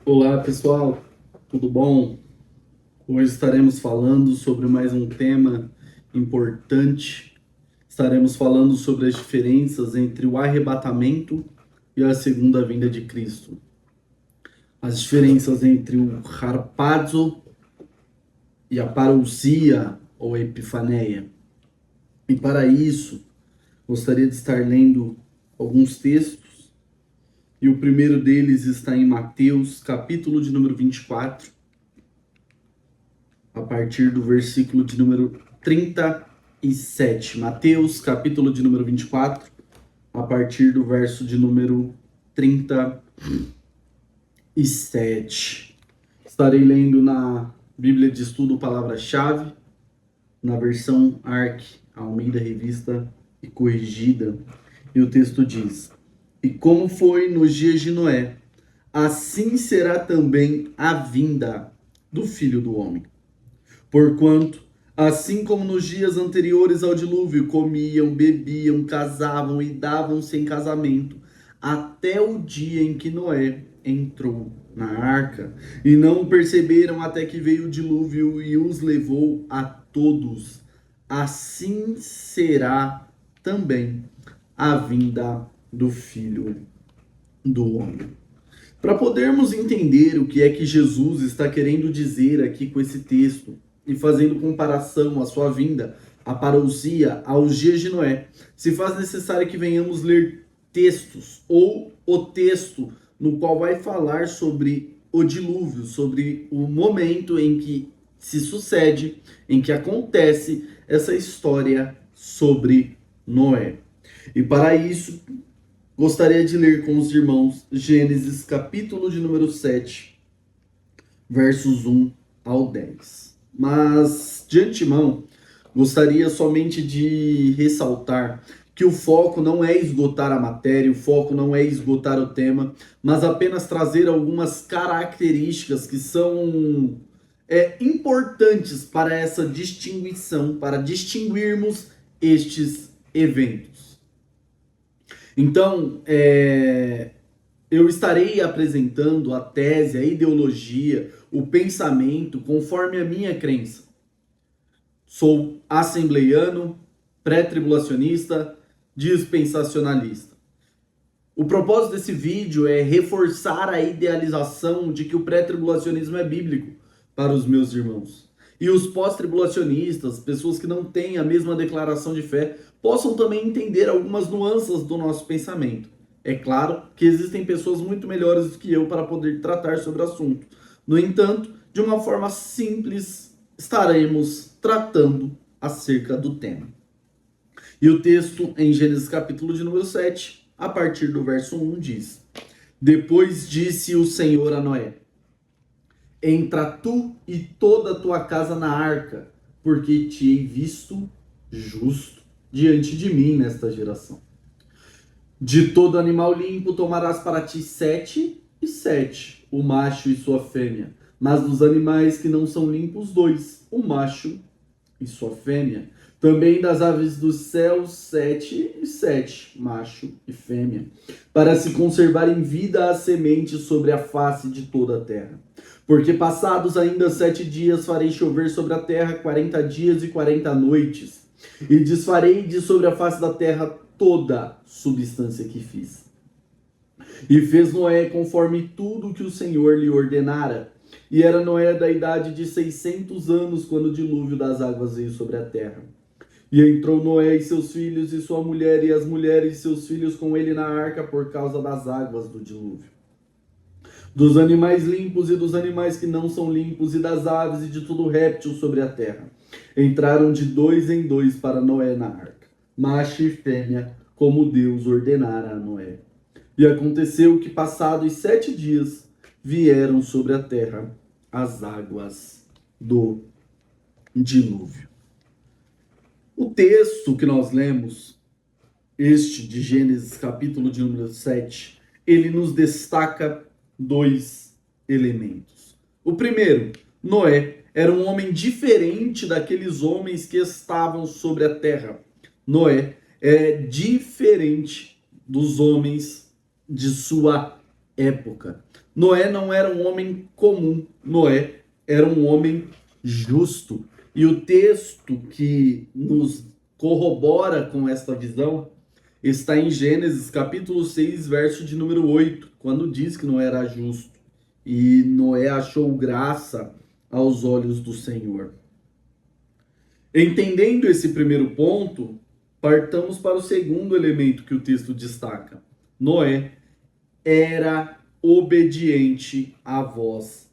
Olá pessoal, tudo bom? Hoje estaremos falando sobre mais um tema importante. Estaremos falando sobre as diferenças entre o arrebatamento e a segunda vinda de Cristo. As diferenças entre o harpazo e a parousia ou epifaneia. E para isso, gostaria de estar lendo alguns textos. E o primeiro deles está em Mateus, capítulo de número 24, a partir do versículo de número 37. Mateus, capítulo de número 24, a partir do verso de número 37. Estarei lendo na Bíblia de Estudo Palavra-Chave, na versão ARC, Almeida Revista e Corrigida. E o texto diz: E como foi nos dias de Noé, assim será também a vinda do Filho do Homem. Porquanto, assim como nos dias anteriores ao dilúvio, comiam, bebiam, casavam e davam-se em casamento, até o dia em que Noé entrou na arca, e não perceberam até que veio o dilúvio e os levou a todos. Assim será também a vinda do Filho do Homem. Para podermos entender o que é que Jesus está querendo dizer aqui com esse texto e fazendo comparação à sua vinda, a parousia, aos dias de Noé, se faz necessário que venhamos ler textos ou o texto no qual vai falar sobre o dilúvio, sobre o momento em que se sucede, em que acontece essa história sobre Noé. E para isso, gostaria de ler com os irmãos Gênesis, capítulo de número 7, versos 1 ao 10. Mas, de antemão, gostaria somente de ressaltar que o foco não é esgotar a matéria, o foco não é esgotar o tema, mas apenas trazer algumas características que são importantes para essa distinguição, para distinguirmos estes eventos. Então, eu estarei apresentando a tese, a ideologia, o pensamento conforme a minha crença. Sou assembleiano, pré-tribulacionista, dispensacionalista. O propósito desse vídeo é reforçar a idealização de que o pré-tribulacionismo é bíblico para os meus irmãos. E os pós-tribulacionistas, pessoas que não têm a mesma declaração de fé, possam também entender algumas nuances do nosso pensamento. É claro que existem pessoas muito melhores do que eu para poder tratar sobre o assunto. No entanto, de uma forma simples, estaremos tratando acerca do tema. E o texto em Gênesis capítulo de número 7, a partir do verso 1, diz: Depois disse o Senhor a Noé: Entra tu e toda a tua casa na arca, porque te hei visto justo diante de mim nesta geração. De todo animal limpo tomarás para ti 7 e 7, o macho e sua fêmea. Mas dos animais que não são limpos, 2, o macho e sua fêmea. Também das aves dos céus, 7 e 7, macho e fêmea, para se conservar em vida a semente sobre a face de toda a terra. Porque passados ainda 7 dias farei chover sobre a terra 40 dias e 40 noites, e desfarei de sobre a face da terra toda substância que fiz. E fez Noé conforme tudo que o Senhor lhe ordenara. E era Noé da idade de 600 anos quando o dilúvio das águas veio sobre a terra. E entrou Noé e seus filhos e sua mulher e as mulheres e seus filhos com ele na arca por causa das águas do dilúvio. Dos animais limpos e dos animais que não são limpos e das aves e de todo réptil sobre a terra. Entraram de 2 em 2 para Noé na arca, macho e fêmea, como Deus ordenara a Noé. E aconteceu que passados 7 dias vieram sobre a terra as águas do dilúvio. O texto que nós lemos, este de Gênesis capítulo de número 7, ele nos destaca 2 elementos. O primeiro, Noé era um homem diferente daqueles homens que estavam sobre a terra. Noé é diferente dos homens de sua época. Noé não era um homem comum, Noé era um homem justo. E o texto que nos corrobora com esta visão está em Gênesis capítulo 6, verso de número 8, quando diz que Noé era justo e Noé achou graça aos olhos do Senhor. Entendendo esse primeiro ponto, partamos para o segundo elemento que o texto destaca. Noé era obediente à voz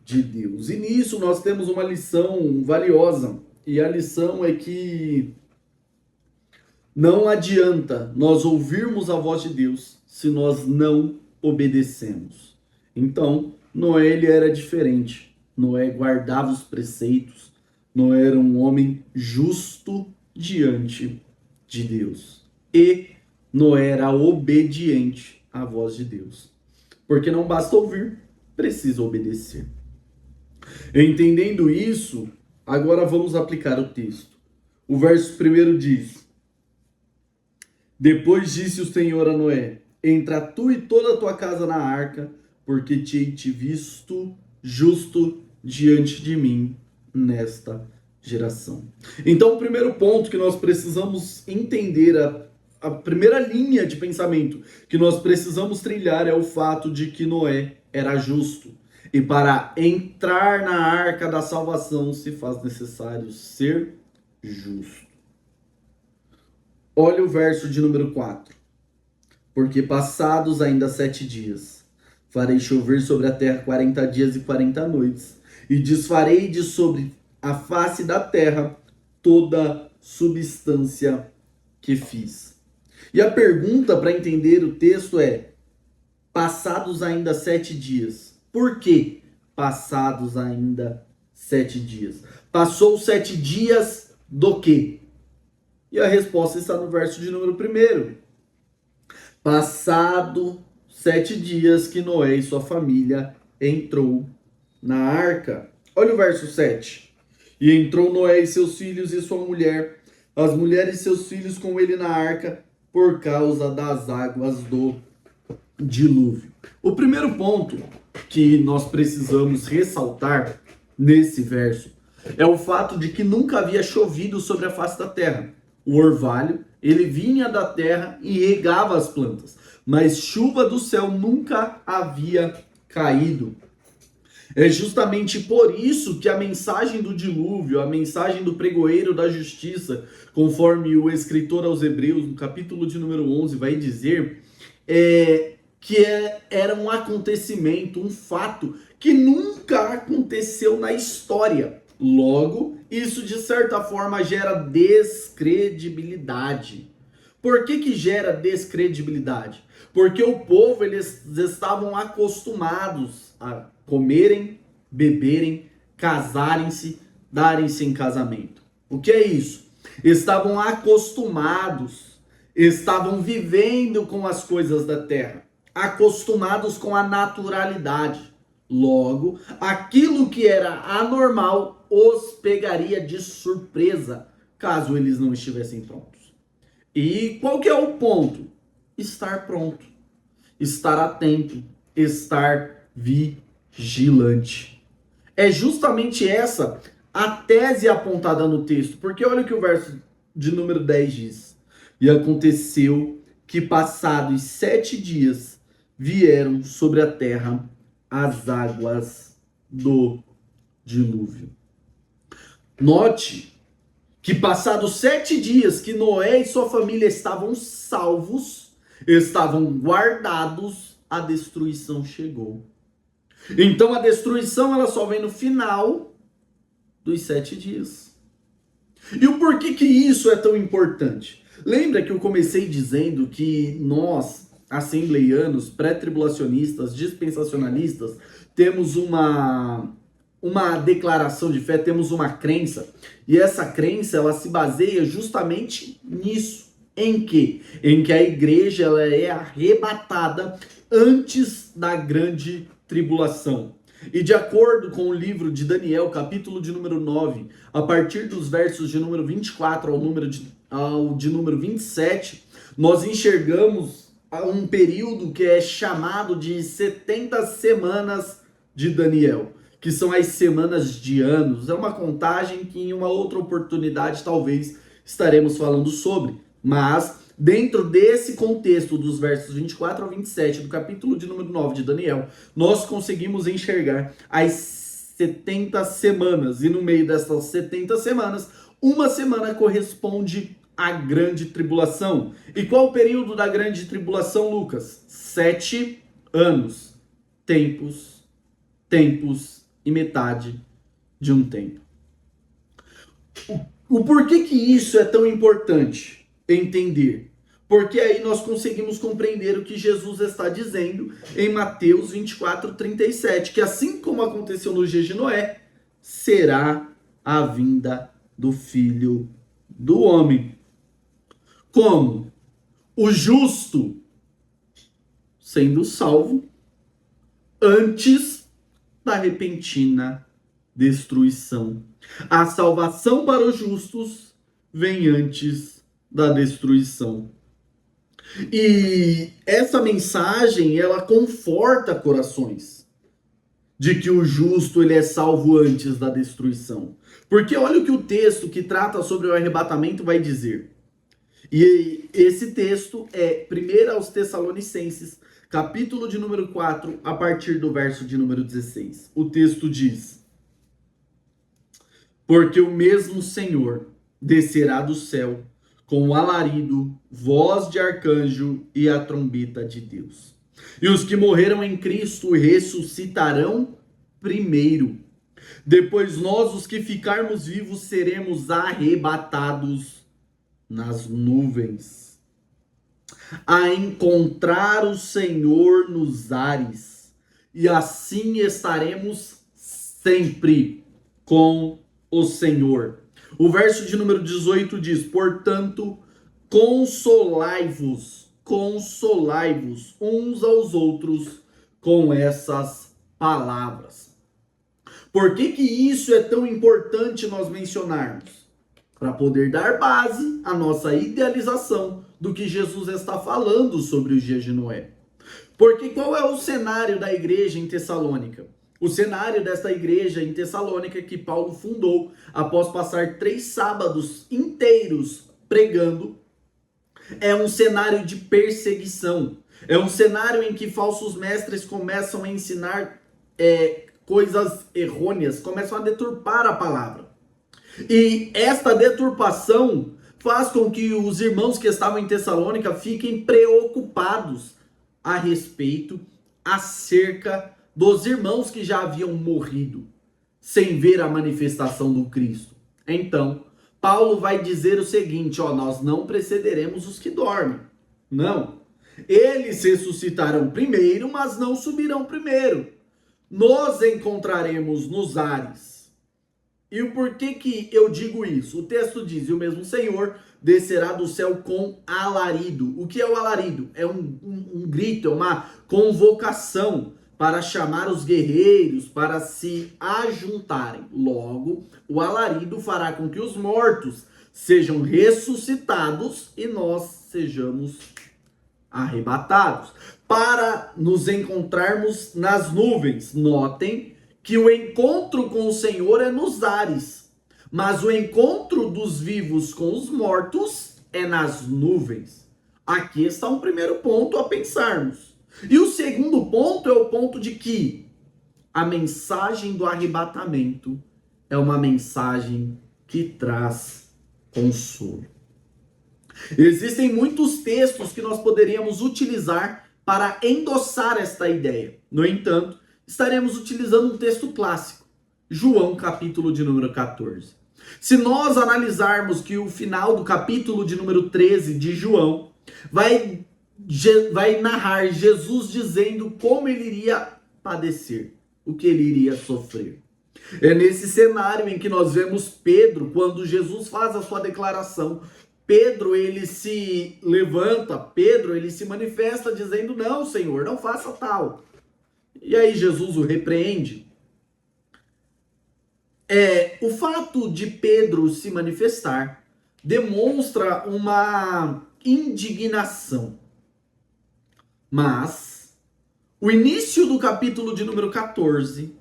de Deus. E nisso nós temos uma lição valiosa. E a lição é que não adianta nós ouvirmos a voz de Deus se nós não obedecemos. Então, Noé ele era diferente. Noé guardava os preceitos. Noé era um homem justo diante de Deus. E Noé era obediente à voz de Deus. Porque não basta ouvir, precisa obedecer. Entendendo isso, agora vamos aplicar o texto. O verso primeiro diz: Depois disse o Senhor a Noé: Entra tu e toda a tua casa na arca, porque te visto justo diante de mim nesta geração. Então, o primeiro ponto que nós precisamos entender, a primeira linha de pensamento que nós precisamos trilhar é o fato de que Noé era justo. E para entrar na arca da salvação se faz necessário ser justo. Olha o verso de número 4. Porque passados ainda 7 dias, farei chover sobre a terra 40 dias e 40 noites, e desfarei de sobre a face da terra toda substância que fiz. E a pergunta para entender o texto é: passados ainda 7 dias. Por que passados ainda 7 dias? Passou 7 dias do quê? E a resposta está no verso de número 1. Passado 7 dias que Noé e sua família entrou na arca. Olha o verso 7. E entrou Noé e seus filhos e sua mulher, as mulheres e seus filhos com ele na arca, por causa das águas do dilúvio. O primeiro ponto que nós precisamos ressaltar nesse verso é o fato de que nunca havia chovido sobre a face da terra. O orvalho, ele vinha da terra e regava as plantas, mas chuva do céu nunca havia caído. É justamente por isso que a mensagem do dilúvio, a mensagem do pregoeiro da justiça, conforme o escritor aos Hebreus, no capítulo de número 11, vai dizer, era um acontecimento, um fato que nunca aconteceu na história. Logo, isso de certa forma gera descredibilidade. Por que gera descredibilidade? Porque o povo, eles estavam acostumados a comerem, beberem, casarem-se, darem-se em casamento. O que é isso? Estavam acostumados, estavam vivendo com as coisas da terra, acostumados com a naturalidade. Logo, aquilo que era anormal os pegaria de surpresa, caso eles não estivessem prontos. E qual que é o ponto? Estar pronto, estar atento, estar vigilante. É justamente essa a tese apontada no texto, porque olha o que o verso de número 10 diz. E aconteceu que passados 7 dias vieram sobre a terra as águas do dilúvio. Note que passados 7 dias que Noé e sua família estavam salvos, estavam guardados, a destruição chegou. Então a destruição ela só vem no final dos 7 dias. E o porquê que isso é tão importante? Lembra que eu comecei dizendo que nós, assembleianos, pré-tribulacionistas, dispensacionalistas, temos uma declaração de fé, temos uma crença, e essa crença ela se baseia justamente nisso. Em quê? Em que a igreja ela é arrebatada antes da grande tribulação. E de acordo com o livro de Daniel, capítulo de número 9, a partir dos versos de número 24 ao de número 27, nós enxergamos um período que é chamado de 70 semanas de Daniel, que são as semanas de anos. É uma contagem que em uma outra oportunidade talvez estaremos falando sobre, mas dentro desse contexto dos versos 24 ao 27 do capítulo de número 9 de Daniel, nós conseguimos enxergar as 70 semanas, e no meio dessas 70 semanas, uma semana corresponde à grande tribulação. E qual o período da grande tribulação, Lucas? 7 anos. Tempos e metade de um tempo. O porquê que isso é tão importante entender? Porque aí nós conseguimos compreender o que Jesus está dizendo em Mateus 24:37, que assim como aconteceu no dia de Noé, será a vinda do Filho do Homem. Como? O justo sendo salvo antes da repentina destruição. A salvação para os justos vem antes da destruição. E essa mensagem, ela conforta corações de que o justo ele é salvo antes da destruição. Porque olha o que o texto que trata sobre o arrebatamento vai dizer. E esse texto é 1 aos Tessalonicenses, capítulo de número 4, a partir do verso de número 16. O texto diz: porque o mesmo Senhor descerá do céu com o alarido, voz de arcanjo e a trombeta de Deus. E os que morreram em Cristo ressuscitarão primeiro. Depois nós, os que ficarmos vivos, seremos arrebatados nas nuvens, a encontrar o Senhor nos ares, e assim estaremos sempre com o Senhor. O verso de número 18 diz: portanto, consolai-vos uns aos outros com essas palavras. Por que que isso é tão importante nós mencionarmos? Para poder dar base à nossa idealização do que Jesus está falando sobre os dias de Noé. Porque qual é o cenário da igreja em Tessalônica? O cenário desta igreja em Tessalônica que Paulo fundou após passar 3 sábados inteiros pregando é um cenário de perseguição. É um cenário em que falsos mestres começam a ensinar coisas errôneas, começam a deturpar a palavra. E esta deturpação faz com que os irmãos que estavam em Tessalônica fiquem preocupados a respeito, acerca dos irmãos que já haviam morrido, sem ver a manifestação do Cristo. Então, Paulo vai dizer o seguinte, nós não precederemos os que dormem. Não. Eles ressuscitarão primeiro, mas não subirão primeiro. Nos encontraremos nos ares. E o porquê que eu digo isso? O texto diz: e o mesmo Senhor descerá do céu com alarido. O que é o alarido? É um grito, é uma convocação para chamar os guerreiros para se ajuntarem. Logo, o alarido fará com que os mortos sejam ressuscitados e nós sejamos arrebatados, para nos encontrarmos nas nuvens. Notem que o encontro com o Senhor é nos ares, mas o encontro dos vivos com os mortos é nas nuvens. Aqui está um primeiro ponto a pensarmos. E o segundo ponto é o ponto de que a mensagem do arrebatamento é uma mensagem que traz consolo. Existem muitos textos que nós poderíamos utilizar para endossar esta ideia. No entanto, estaremos utilizando um texto clássico, João, capítulo de número 14. Se nós analisarmos que o final do capítulo de número 13 de João vai narrar Jesus dizendo como ele iria padecer, o que ele iria sofrer. É nesse cenário em que nós vemos Pedro, quando Jesus faz a sua declaração, Pedro, ele se levanta, Pedro, ele se manifesta dizendo: não, Senhor, não faça tal. E aí Jesus o repreende. O fato de Pedro se manifestar demonstra uma indignação. Mas o início do capítulo de número 14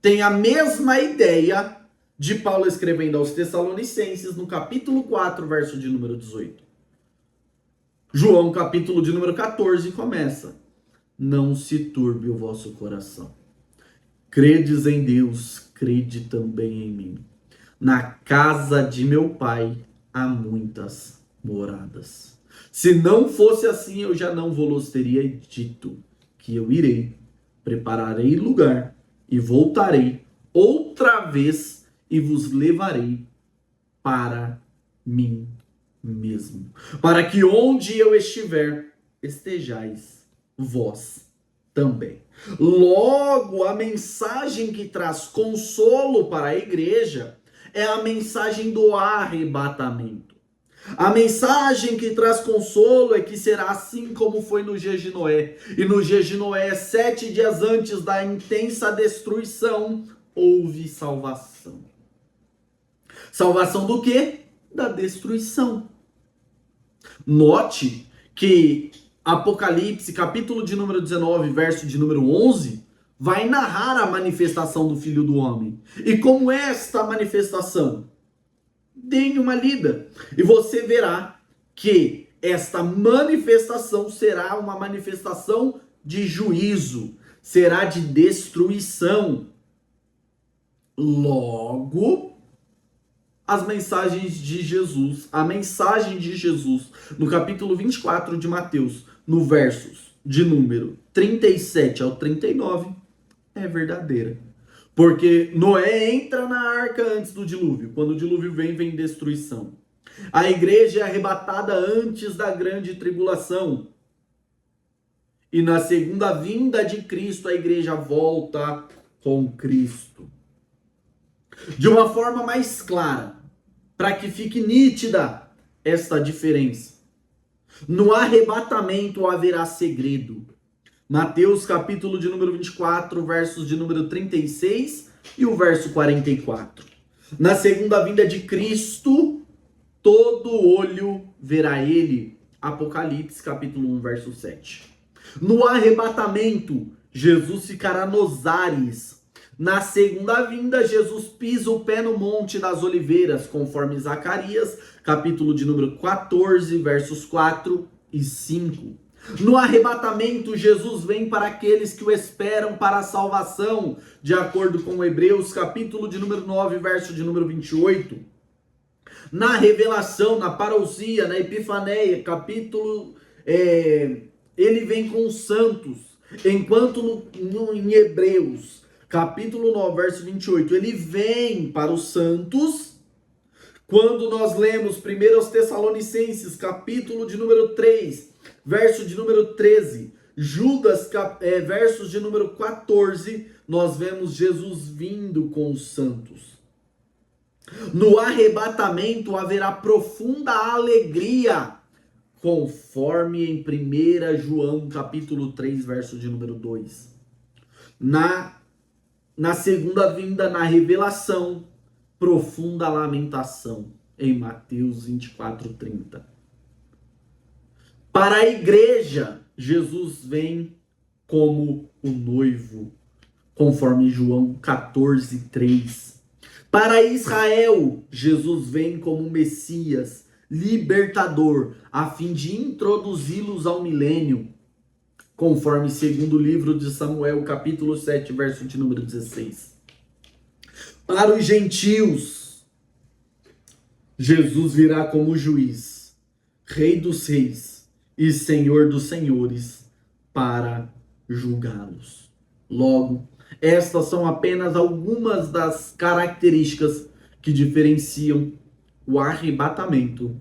tem a mesma ideia de Paulo escrevendo aos Tessalonicenses no capítulo 4, verso de número 18. João, capítulo de número 14, começa: não se turbe o vosso coração. Credes em Deus, crede também em mim. Na casa de meu pai há muitas moradas. Se não fosse assim, eu já não vos teria dito que eu irei, prepararei lugar e voltarei outra vez e vos levarei para mim mesmo, para que onde eu estiver, estejais vós também. Logo, a mensagem que traz consolo para a igreja é a mensagem do arrebatamento. A mensagem que traz consolo é que será assim como foi no dia de Noé. E no dia de Noé, 7 dias antes da intensa destruição, houve salvação. Salvação do quê? Da destruição. Note que Apocalipse, capítulo de número 19, verso de número 11, vai narrar a manifestação do Filho do Homem. E como é esta manifestação? Deem uma lida e você verá que esta manifestação será uma manifestação de juízo, será de destruição. Logo, as mensagens de Jesus, a mensagem de Jesus no capítulo 24 de Mateus, no versos de número 37 ao 39, é verdadeira. Porque Noé entra na arca antes do dilúvio. Quando o dilúvio vem, vem destruição. A igreja é arrebatada antes da grande tribulação. E na segunda vinda de Cristo, a igreja volta com Cristo. De uma forma mais clara, para que fique nítida esta diferença. No arrebatamento haverá segredo. Mateus capítulo de número 24, versos de número 36 e o verso 44. Na segunda vinda de Cristo, todo olho verá ele. Apocalipse capítulo 1, verso 7. No arrebatamento, Jesus ficará nos ares. Na segunda vinda, Jesus pisa o pé no Monte das Oliveiras, conforme Zacarias, capítulo de número 14, versos 4 e 5. No arrebatamento, Jesus vem para aqueles que o esperam para a salvação, de acordo com Hebreus, capítulo de número 9, verso de número 28. Na revelação, na parousia, na epifaneia, capítulo, ele vem com os santos, enquanto em Hebreus, capítulo 9, verso 28, ele vem para os santos. Quando nós lemos 1 Tessalonicenses, capítulo de número 3, verso de número 13, Judas, versos de número 14, nós vemos Jesus vindo com os santos. No arrebatamento haverá profunda alegria, conforme em 1 João, capítulo 3, verso de número 2. Na segunda vinda, na revelação, profunda lamentação, em Mateus 24, 30. Para a igreja, Jesus vem como o noivo, conforme João 14, 3. Para Israel, Jesus vem como o Messias, libertador, a fim de introduzi-los ao milênio, conforme segundo livro de Samuel, capítulo 7, verso de número 16. Para os gentios, Jesus virá como juiz, rei dos reis e senhor dos senhores, para julgá-los. Logo, estas são apenas algumas das características que diferenciam o arrebatamento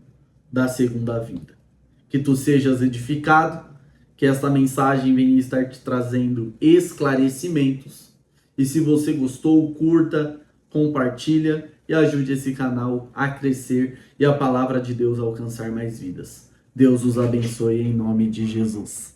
da segunda vinda. Que tu sejas edificado, que esta mensagem venha estar te trazendo esclarecimentos. E se você gostou, curta, compartilha e ajude esse canal a crescer e a palavra de Deus a alcançar mais vidas. Deus os abençoe em nome de Jesus.